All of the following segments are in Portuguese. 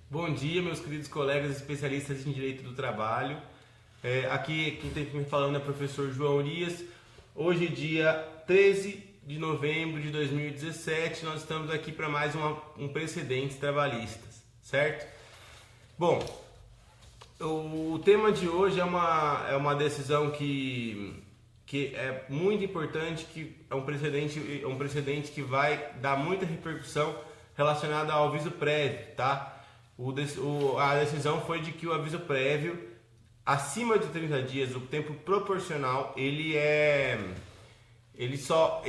Bom dia, meus queridos colegas especialistas em Direito do Trabalho. Aqui quem está me falando é o professor João Urias. Hoje, dia 13 de novembro de 2017, nós estamos aqui para mais um Precedentes Trabalhistas, certo? Bom, o tema de hoje é uma decisão que é muito importante, que é um precedente que vai dar muita repercussão relacionada ao aviso prévio, tá? A decisão foi de que o aviso prévio, acima de 30 dias, o tempo proporcional, ele só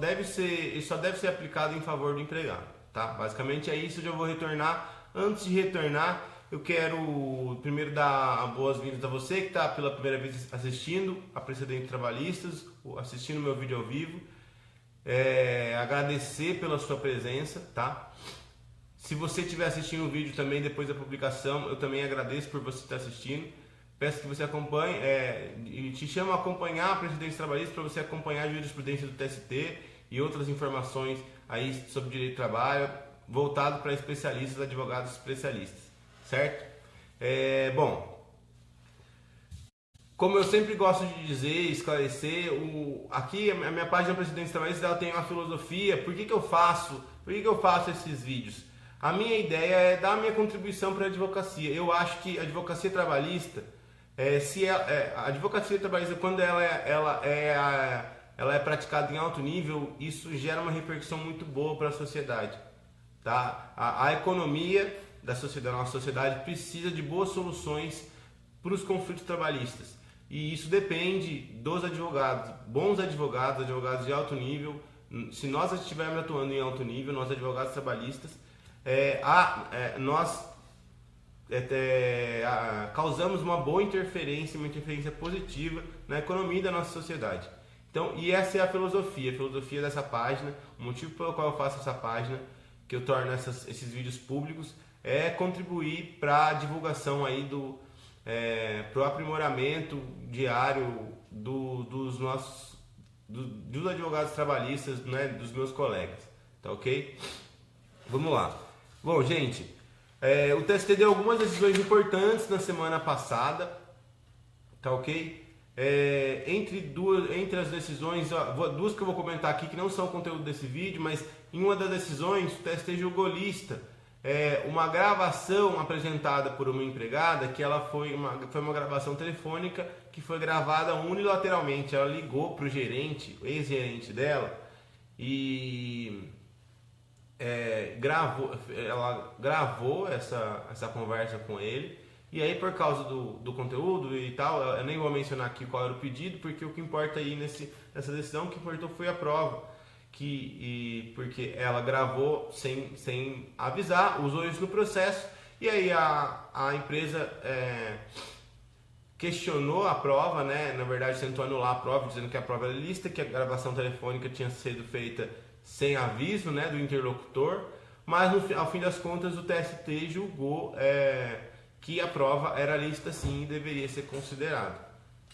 deve ser aplicado em favor do empregado, tá? Basicamente é isso. Eu já vou retornar. Antes de retornar, eu quero primeiro dar boas-vindas a você que está pela primeira vez assistindo a Precedentes Trabalhistas, assistindo meu vídeo ao vivo. Agradecer pela sua presença, tá? Se você estiver assistindo o vídeo também depois da publicação, eu também agradeço por você estar assistindo. Peço que você acompanhe, e te chamo a acompanhar a Precedentes Trabalhistas para você acompanhar a jurisprudência do TST e outras informações aí sobre direito do trabalho, voltado para especialistas, advogados especialistas, certo? Bom, como eu sempre gosto de dizer, esclarecer, aqui a minha página Precedentes Trabalhistas, ela tem uma filosofia. Por que eu faço esses vídeos? A minha ideia é dar a minha contribuição para a advocacia. Eu acho que a advocacia trabalhista, a advocacia trabalhista, quando ela é praticada em alto nível, isso gera uma repercussão muito boa para a sociedade, tá? A economia da nossa sociedade precisa de boas soluções para os conflitos trabalhistas. E isso depende dos advogados, bons advogados, advogados de alto nível. Se nós estivermos atuando em alto nível, nós advogados trabalhistas, nós causamos uma boa interferência, uma interferência positiva na economia da nossa sociedade. Então, e essa é a filosofia dessa página. O motivo pelo qual eu faço essa página, que eu torno esses vídeos públicos, é contribuir para a divulgação aí para o aprimoramento diário dos advogados trabalhistas, né, dos meus colegas, tá ok? Vamos lá. Bom, gente, o TST deu algumas decisões importantes na semana passada, tá ok? Entre as decisões, duas que eu vou comentar aqui que não são conteúdo desse vídeo, mas em uma das decisões o TST julgou lista uma gravação apresentada por uma empregada, que ela foi uma gravação telefônica que foi gravada unilateralmente. Ela ligou para o gerente, o ex-gerente dela, e ela gravou essa conversa com ele. E aí, por causa do conteúdo e tal, eu nem vou mencionar aqui qual era o pedido, porque o que importa aí nessa decisão, o que importou foi a prova, porque ela gravou sem avisar, usou isso no processo. E aí a empresa questionou a prova, né? Na verdade, tentou anular a prova, dizendo que a prova era lícita, que a gravação telefônica tinha sido feita sem aviso, né, do interlocutor. Mas ao fim das contas, o TST julgou que a prova era lícita, sim, e deveria ser considerada,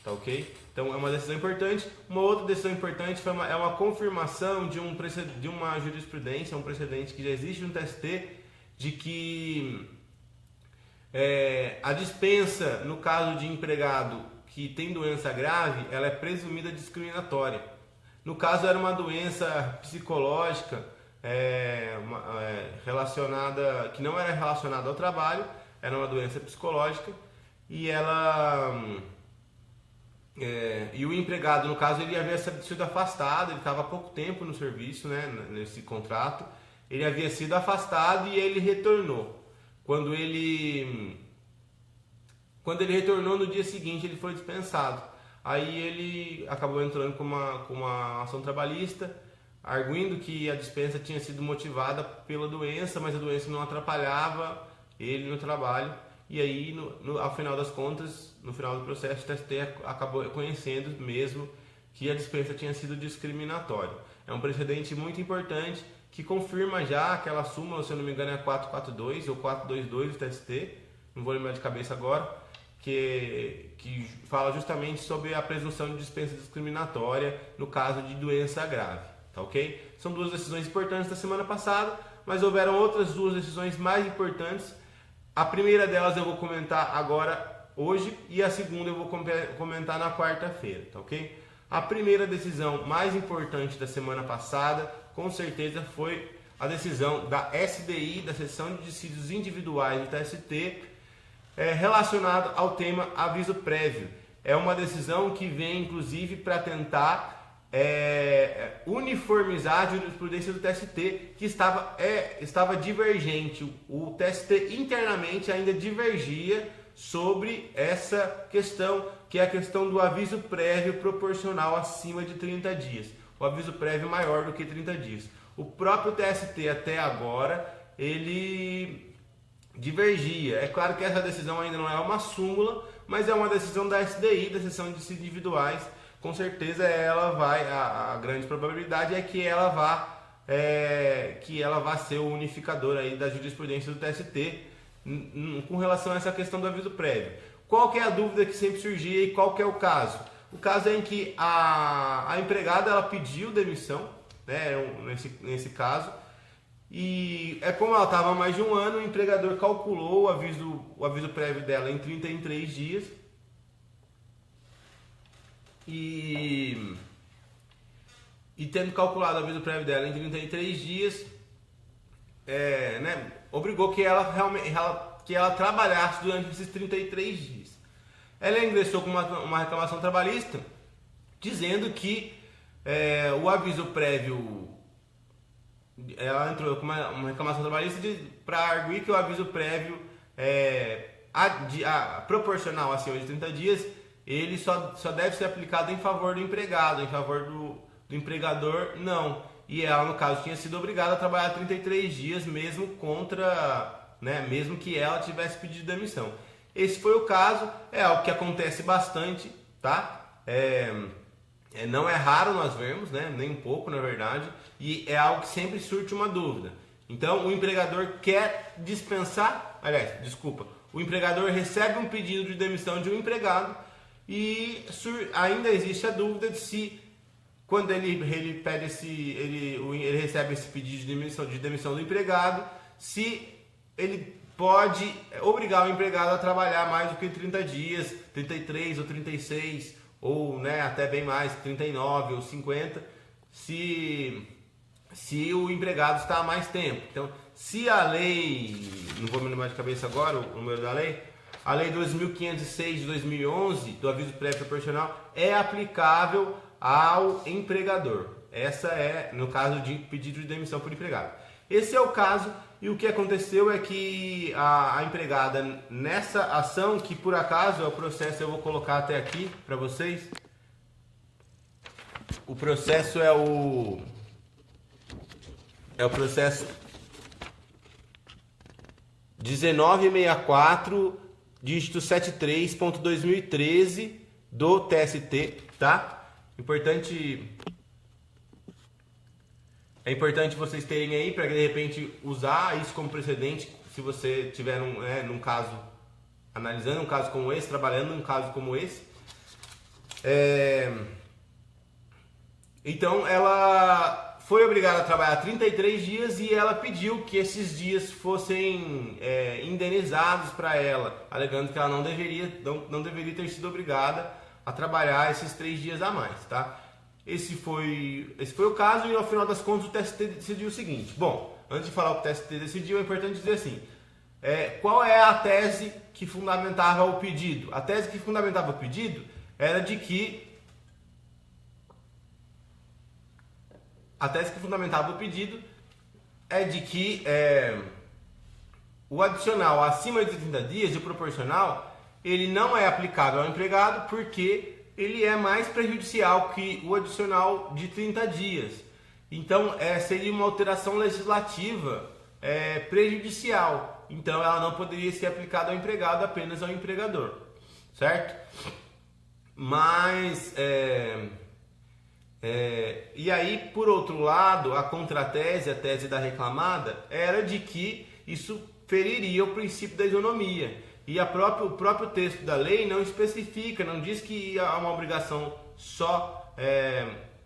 tá ok? Então é uma decisão importante. Uma outra decisão importante é uma confirmação de uma jurisprudência, um precedente que já existe no TST, de que a dispensa, no caso de empregado que tem doença grave, ela é presumida discriminatória. No caso, era uma doença psicológica relacionada, que não era relacionada ao trabalho, era uma doença psicológica, e e o empregado, no caso, ele havia sido afastado. Ele estava há pouco tempo no serviço, né, nesse contrato. Ele havia sido afastado e ele retornou. Quando ele retornou, no dia seguinte, ele foi dispensado. Aí ele acabou entrando com uma ação trabalhista, arguindo que a dispensa tinha sido motivada pela doença, mas a doença não atrapalhava ele no trabalho. E aí, ao final das contas, no final do processo, o TST acabou reconhecendo mesmo que a dispensa tinha sido discriminatória. É um precedente muito importante que confirma já aquela súmula, se eu não me engano é 442 ou 422 do TST, não vou lembrar de cabeça agora, que fala justamente sobre a presunção de dispensa discriminatória no caso de doença grave, tá ok? São duas decisões importantes da semana passada, mas houveram outras duas decisões mais importantes A primeira delas eu vou comentar agora, hoje, e a segunda eu vou comentar na quarta-feira, tá ok? A primeira decisão mais importante da semana passada, com certeza, foi a decisão da SDI, da Seção de Dissídios Individuais do TST, relacionado ao tema aviso prévio. É uma decisão que vem, inclusive, para tentar uniformizar a jurisprudência do TST, que estava divergente. O TST internamente ainda divergia sobre essa questão, que é a questão do aviso prévio proporcional acima de 30 dias. O aviso prévio maior do que 30 dias. O próprio TST até agora, ele divergia. É claro que essa decisão ainda não é uma súmula, mas é uma decisão da SDI, da Seção de Dissídios Individuais. Com certeza ela vai, a grande probabilidade é que ela vá ser o unificador aí da jurisprudência do TST com relação a essa questão do aviso prévio. Qual que é a dúvida que sempre surgia e qual que é o caso? O caso é em que a empregada ela pediu demissão, né, nesse caso, e como ela estava há mais de um ano, o empregador calculou o aviso prévio dela em 33 dias e tendo calculado o aviso prévio dela em 33 dias, obrigou que ela trabalhasse durante esses 33 dias. Ela ingressou com uma reclamação trabalhista dizendo que o aviso prévio, ela entrou com uma reclamação trabalhista para arguir que o aviso prévio proporcional acima de 30 dias, ele só deve ser aplicado em favor do empregado, em favor do empregador não. E ela, no caso, tinha sido obrigada a trabalhar 33 dias mesmo mesmo que ela tivesse pedido demissão. Esse foi o caso, é algo que acontece bastante, tá? Não é raro nós vermos, né? Nem um pouco, na verdade, e é algo que sempre surte uma dúvida. Então, o empregador quer dispensar, o empregador recebe um pedido de demissão de um empregado e ainda existe a dúvida de se, quando ele recebe esse pedido de demissão do empregado, se ele pode obrigar o empregado a trabalhar mais do que 30 dias, 33 ou 36, ou até bem mais, 39 ou 50, se o empregado está há mais tempo. Então, se a lei, não vou me lembrar de cabeça agora o número da lei, a lei 2506 de 2011, do aviso prévio proporcional, é aplicável ao empregador. Essa é no caso de pedido de demissão por empregado. Esse é o caso, e o que aconteceu é que a empregada, nessa ação, que por acaso é o processo, eu vou colocar até aqui para vocês. O processo é o processo 1964, dígito 73.2013 do TST, tá? É importante vocês terem aí para de repente usar isso como precedente se você tiver num caso, analisando um caso como esse, trabalhando num caso como esse. Então ela foi obrigada a trabalhar 33 dias e ela pediu que esses dias fossem indenizados para ela, alegando que ela não deveria ter sido obrigada a trabalhar esses 3 dias a mais, tá? Esse foi o caso, e ao final das contas o TST decidiu o seguinte. Bom, antes de falar o que o TST decidiu, é importante dizer assim, qual é a tese que fundamentava o pedido? A tese que fundamentava o pedido era de que o adicional acima de 30 dias, o proporcional, ele não é aplicável ao empregado porque ele é mais prejudicial que o adicional de 30 dias. Então, seria uma alteração legislativa prejudicial. Então, ela não poderia ser aplicada ao empregado, apenas ao empregador, certo? Mas, e aí, por outro lado, a contratese, a tese da reclamada, era de que isso feriria o princípio da isonomia. E o próprio texto da lei não especifica, não diz que há uma obrigação só,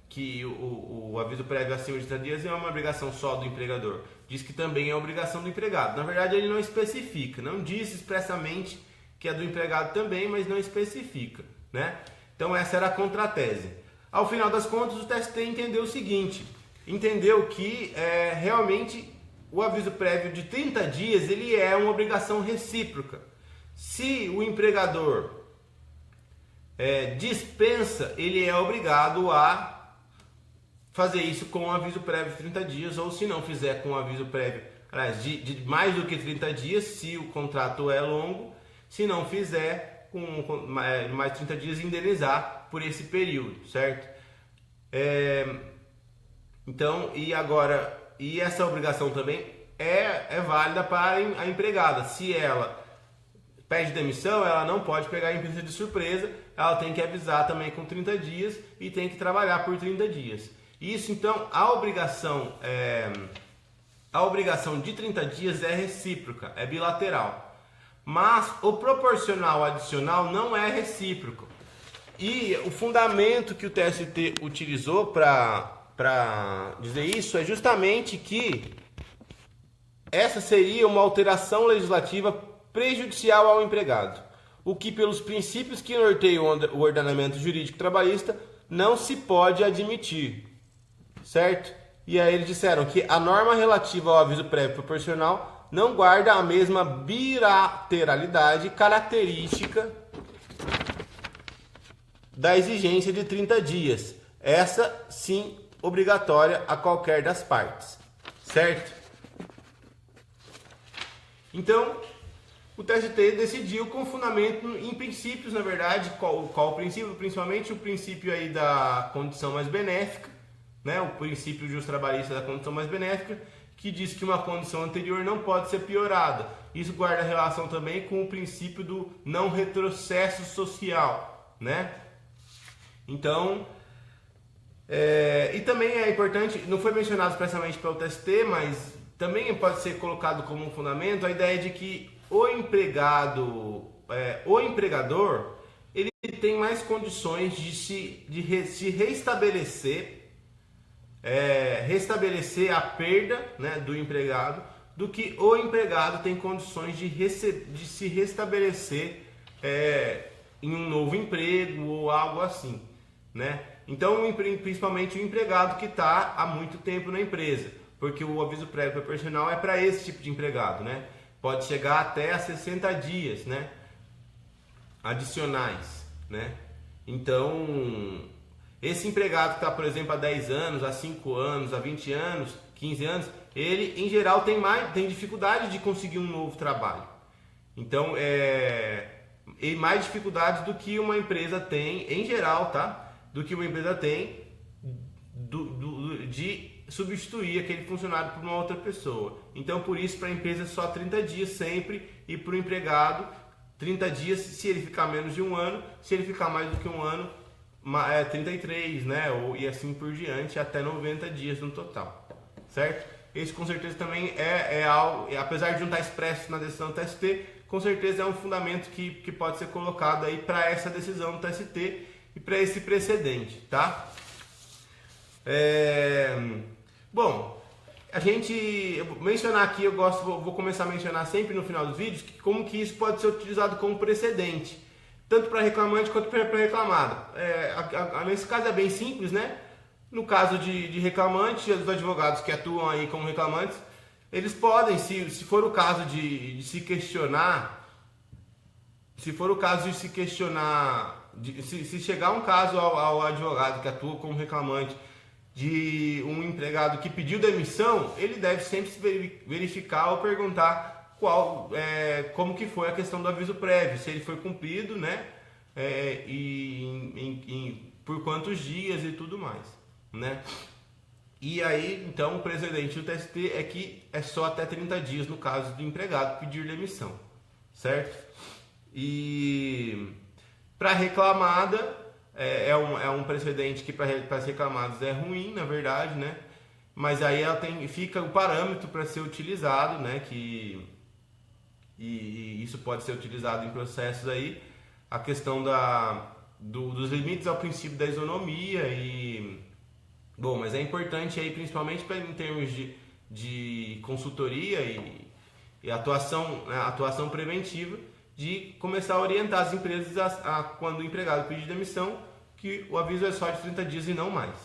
que o aviso prévio acima de 30 dias é uma obrigação só do empregador. diz que também é obrigação do empregado. Na verdade, ele não especifica, não diz expressamente que é do empregado também, mas não especifica, né? Então essa era a contratese. Ao final das contas, o TST entendeu o seguinte, entendeu que realmente o aviso prévio de 30 dias ele é uma obrigação recíproca. Se o empregador dispensa, ele é obrigado a fazer isso com um aviso prévio de 30 dias, ou se não fizer com um aviso prévio de mais do que 30 dias, se o contrato é longo, se não fizer com mais de 30 dias, indenizar por esse período, certo? Então, e essa obrigação também é válida para a empregada. Se ela pede demissão, ela não pode pegar a empresa de surpresa, ela tem que avisar também com 30 dias e tem que trabalhar por 30 dias. Isso, então, a obrigação de 30 dias é recíproca, é bilateral. Mas o proporcional adicional não é recíproco. E o fundamento que o TST utilizou para dizer isso é justamente que essa seria uma alteração legislativa prejudicial ao empregado, o que pelos princípios que norteiam o ordenamento jurídico trabalhista não se pode admitir, certo? E aí eles disseram que a norma relativa ao aviso prévio proporcional não guarda a mesma bilateralidade característica da exigência de 30 dias, essa sim obrigatória a qualquer das partes, certo? Então, o TST decidiu com fundamento em princípios, na verdade, qual o princípio? Principalmente o princípio aí da condição mais benéfica, né? O princípio justo trabalhista da condição mais benéfica, que diz que uma condição anterior não pode ser piorada. Isso guarda relação também com o princípio do não retrocesso social, né? Então, e também é importante, não foi mencionado expressamente pelo TST, mas também pode ser colocado como um fundamento a ideia de que o empregador, ele tem mais condições de se restabelecer, restabelecer a perda, né, do empregado, do que o empregado tem condições de se restabelecer em um novo emprego ou algo assim, né? Então, principalmente o empregado que está há muito tempo na empresa, porque o aviso prévio proporcional é para esse tipo de empregado, né? Pode chegar até a 60 dias, né? Adicionais, né? Então, esse empregado que está, por exemplo, há 10 anos, há 5 anos, há 20 anos, 15 anos, ele, em geral, tem dificuldade de conseguir um novo trabalho. Então, e mais dificuldades do que uma empresa tem, em geral, tá? Do que uma empresa tem de substituir aquele funcionário por uma outra pessoa. Então, por isso, para a empresa é só 30 dias sempre, e para o empregado, 30 dias se ele ficar menos de um ano, se ele ficar mais do que um ano, 33, né? E assim por diante, até 90 dias no total, certo? Esse com certeza também é algo, apesar de não estar expresso na decisão do TST, com certeza é um fundamento que pode ser colocado aí para essa decisão do TST e para esse precedente, tá? Bom, eu vou mencionar aqui, vou começar a mencionar sempre no final dos vídeos como que isso pode ser utilizado como precedente, tanto para reclamante quanto para reclamado. Nesse caso é bem simples, né? No caso de reclamante, os advogados que atuam aí como reclamantes, eles podem, se for o caso de se questionar, se chegar um caso ao advogado que atua como reclamante de um empregado que pediu demissão, ele deve sempre verificar ou perguntar como que foi a questão do aviso prévio, se ele foi cumprido, né? Por quantos dias e tudo mais, né? E aí, então, o precedente do TST é que é só até 30 dias no caso do empregado pedir demissão, certo? E para reclamada, é um precedente que para as reclamadas é ruim, na verdade, né? Mas aí fica o parâmetro para ser utilizado, né? E isso pode ser utilizado em processos aí, a questão dos limites ao princípio da isonomia bom, mas é importante aí, principalmente em termos de consultoria e atuação, né, atuação preventiva, de começar a orientar as empresas quando o empregado pedir demissão, que o aviso é só de 30 dias e não mais.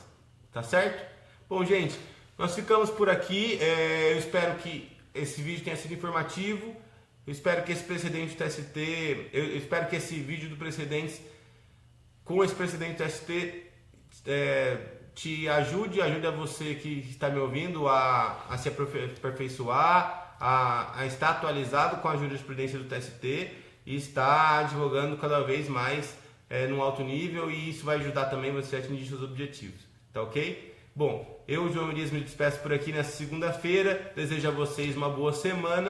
Tá certo? Bom, gente, nós ficamos por aqui. Eu espero que esse vídeo tenha sido informativo. Eu espero que esse precedente do TST, eu espero que esse vídeo do precedentes, com esse precedente do TST, te ajude a você que está me ouvindo a se aperfeiçoar, a estar atualizado com a jurisprudência do TST e estar advogando cada vez mais num alto nível, e isso vai ajudar também você a atingir seus objetivos. Tá ok? Bom, eu, João Elias, me despeço por aqui nessa segunda-feira. Desejo a vocês uma boa semana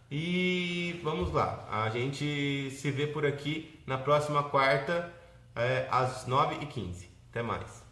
e vamos lá. A gente se vê por aqui na próxima quarta, às 9h15. Até mais.